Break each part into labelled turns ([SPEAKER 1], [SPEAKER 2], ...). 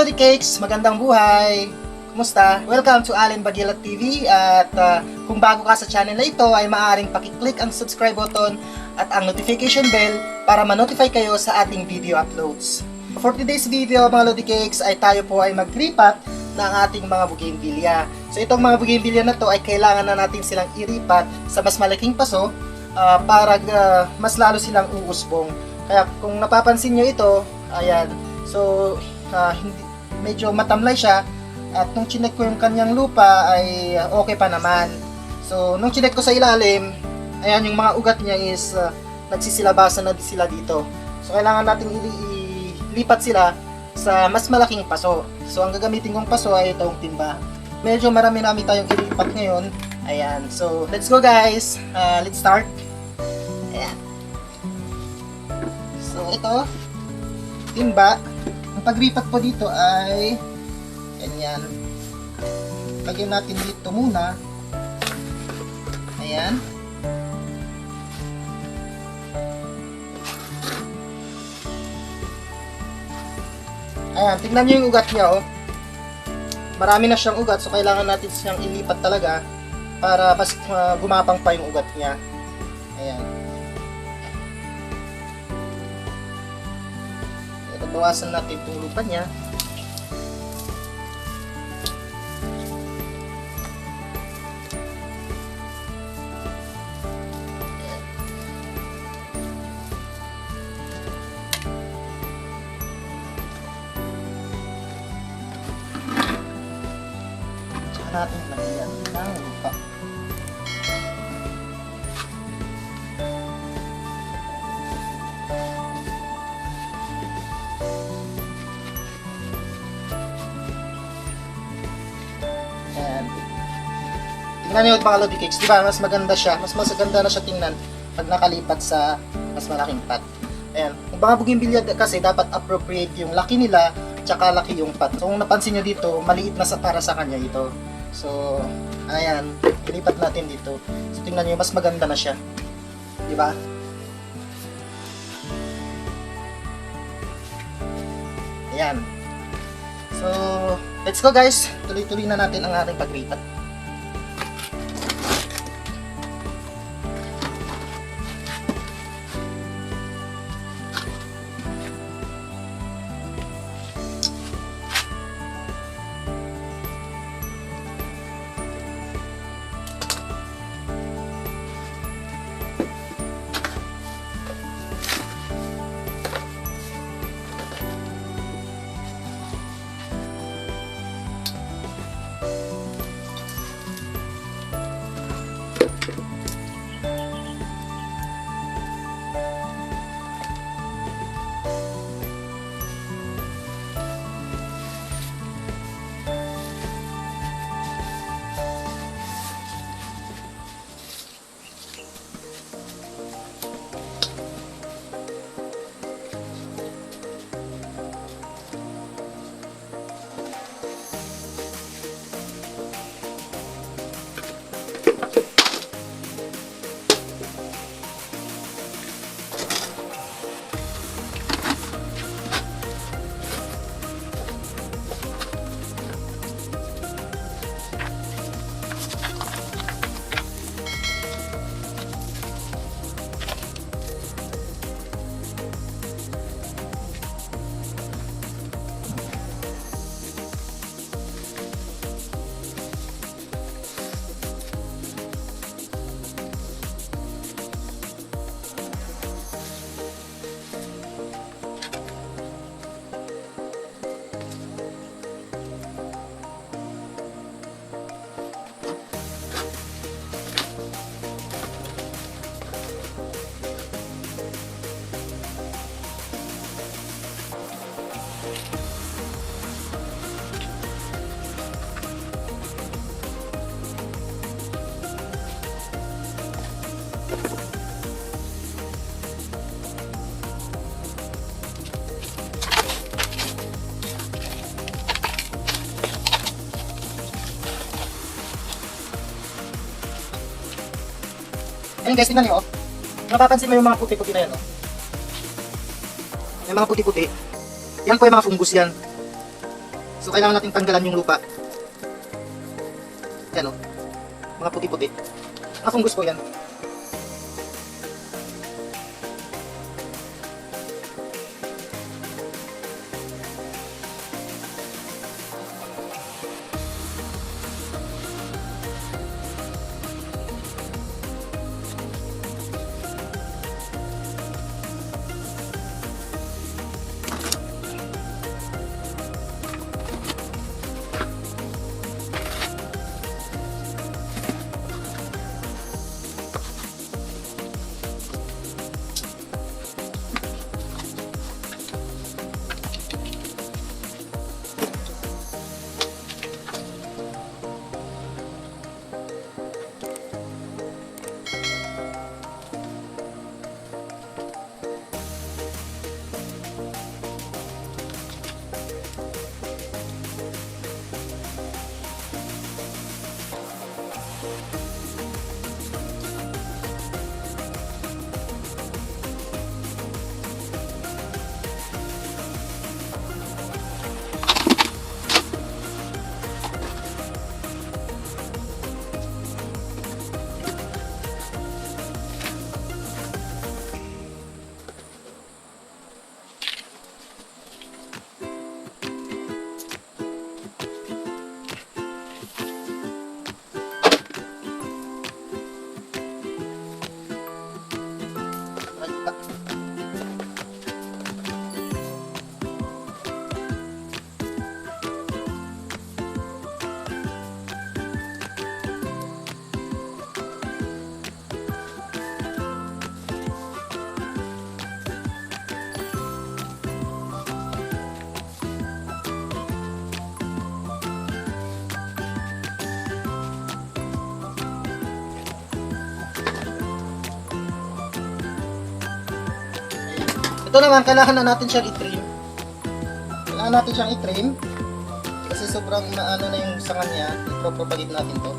[SPEAKER 1] Lodi Cakes, magandang buhay! Kumusta? Welcome to Allen Bagilat TV at kung bago ka sa channel na ito ay maaaring pakiclick ang subscribe button at ang notification bell para ma-notify kayo sa ating video uploads. For today's video mga Lodi Cakes ay tayo po ay mag-ripat ng ating mga bougainvillea. So itong mga bougainvillea na to ay kailangan na natin silang iripat sa mas malaking paso para mas lalo silang uusbong. Kaya kung napapansin nyo ito, ayan, so medyo matamlay siya at nung chinek ko yung kanyang lupa ay okay pa naman. So nung chinek ko sa ilalim, ayan yung mga ugat niya is nagsisilabasan na sila dito. So kailangan natin ilipat sila sa mas malaking paso. So ang gagamitin kong paso ay itong timba. Medyo marami tayong ilipat ngayon. Ayan, so let's go guys. Let's start. Ayan. So ito, timba. Ang paglipat po dito ay ganyan. Lagyan natin dito muna. Ayan. Ayan, tingnan nyo yung ugat niya, oh. Marami na siyang ugat, so kailangan natin siyang ilipat talaga para mas gumapang pa yung ugat niya. Ayan. Bawasan natin itong lupa niya. Tsaka natin lagyan ng lupa. Tingnan nyo mga Lodi Cakes, di ba? Mas maganda siya. Mas maganda na siya tingnan pag nakalipat sa mas malaking pot. Ayan. Yung mga bougainvillea kasi dapat appropriate yung laki nila tsaka laki yung pot. So kung napansin nyo dito, maliit na para sa kanya ito. So, ayan. Ilipat natin dito. So tingnan nyo, mas maganda na siya. Di ba? Ayan. So, let's go guys. Tuloy-tuloy na natin ang ating paglipat. Ayun guys, tingnan nyo, oh. Mapapansin mo yung mga puti-puti na yan, oh. Yung mga puti-puti. Yan po yung mga fungus yan. So, kailangan natin tanggalan yung lupa. Yan o. Mga puti-puti. Mga fungus po yan. Ito naman, kailangan na natin siyang i-trim. Kailangan natin siyang i-trim. Kasi sobrang maano na yung sanga niya. I-propagate natin to.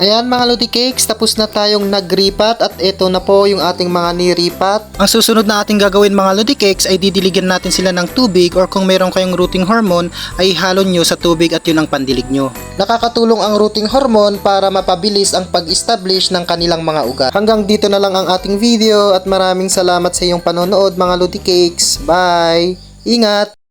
[SPEAKER 1] Ayan mga Lodi Cakes, tapos na tayong nagripat at ito na po yung ating mga niripat. Ang susunod na ating gagawin mga Lodi Cakes ay didiligan natin sila ng tubig, or kung meron kayong rooting hormone ay halo nyo sa tubig at yun ang pandilig nyo. Nakakatulong ang rooting hormone para mapabilis ang pag-establish ng kanilang mga ugat. Hanggang dito na lang ang ating video at maraming salamat sa iyong panonood mga Lodi Cakes. Bye! Ingat!